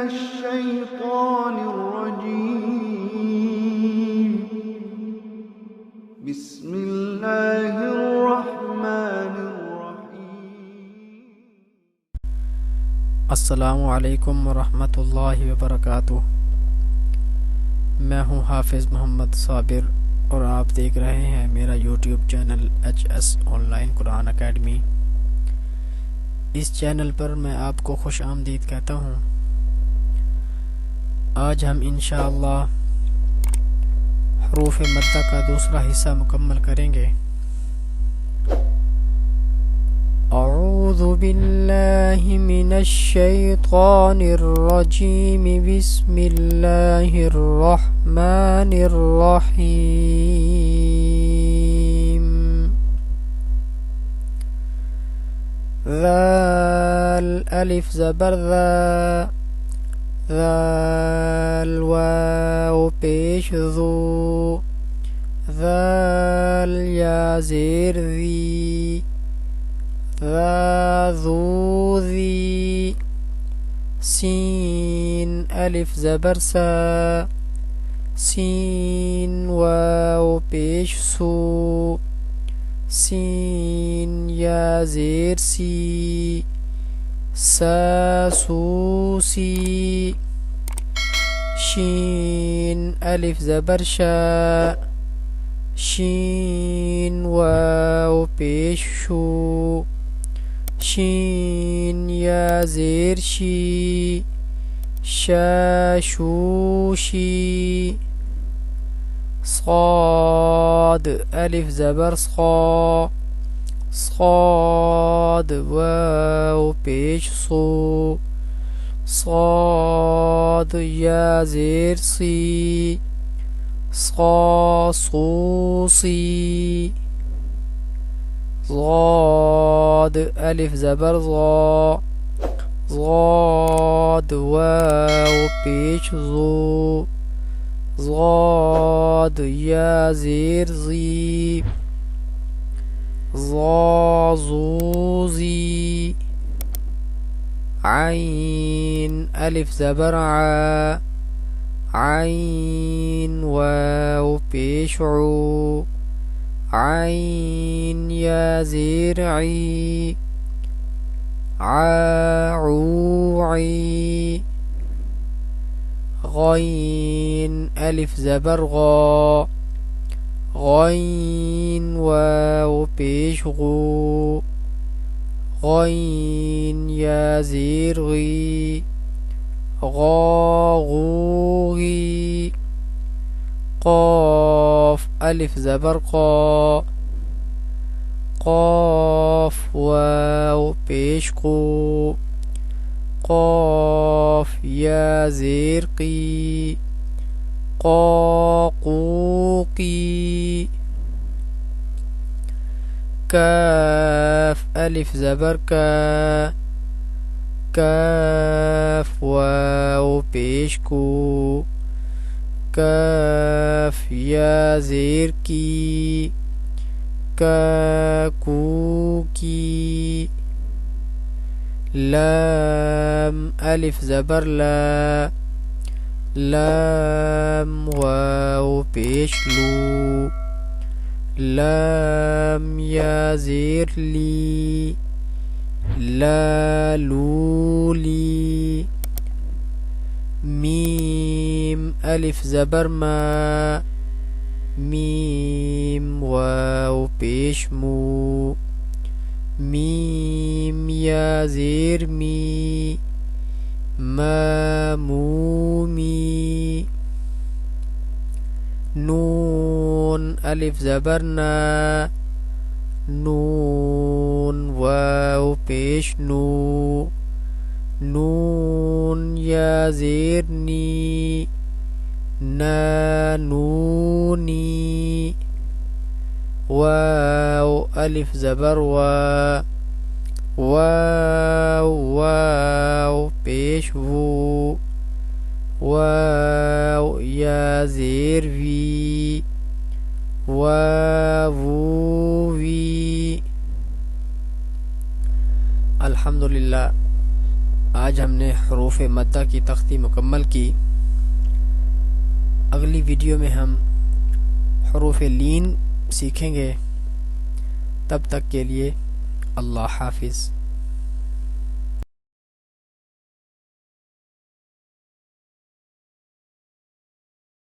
الشيطان الرجيم بسم الله الرحمن الرحيم अस्सलामु अलैकुम वरहमतुल्लाहि वबरकातुह। मैं हूं हाफिज़ मोहम्मद साबिर और आप देख रहे हैं मेरा YouTube channel HS online Quran academy. इस चैनल पर मैं आपको खुश आमदीद कहता हूं। आज हम इंशाअल्लाह हरूफ मद्दा का दूसरा हिस्सा मुकम्मल करेंगे। अऊज़ु बिल्लाहि मिनश शैतानिर रजीम बिस्मिल्लाहिर रहमानिर रहीम। ज़ाल अलिफ ज़बर ज़ा, ज़ाल वाव पेश ज़ू, ज़ाल या ज़ेर ज़ी, ज़ू ज़ी, सीन अलिफ ज़बर सा, सीन वाव पेश सू, सीन या ज़ेर सी, सा सू सी, शीन अलिफ ज़बर शा, शीन वाव पेश शू, शीन या ज़ेर शी, शा शू शी, صاد ألف زبر صا، صاد واو پیش صو، صاد یا زیر سی، صا صو سی، ضاد ألف زبر ضا، ضاد واو پیش ضو، ضاد یا زیر زی، ضا زو زی، عین الف زبر عا، عین واو پیش عو، عین یا زیر عی، عوعی، غين ألف زبر غا، غين واو پیش غو، غين يا زير غي، غاغوغي، قاف ألف زبر قا، قاف واو پیش قو، قاف يا زير قي، قاقوقي، كاف ألف زبر كا، كاف واو بيشكو، كاف يا زير كي، كاكوكي، لام ألف زبر لا، لام واو پیش لو، لام یا زیر لی، لا لولی، ميم ألف زبر ما، ميم واو پیش مو، ميم يا زير مي، مامومي، نون ألف زبرنا، نون واو پیش نو، نون يا زيرني، نانوني، واو ألف زبر وا، واو واو پیش وو، واو یا زیر وی، واو وی. الحمدللہ आज हमने हरूफ मद्दा की तख्ती मुकम्मल की। अगली वीडियो में हम हरूफ लीन सीखेंगे। तब तक के लिए अल्लाह हाफिज़।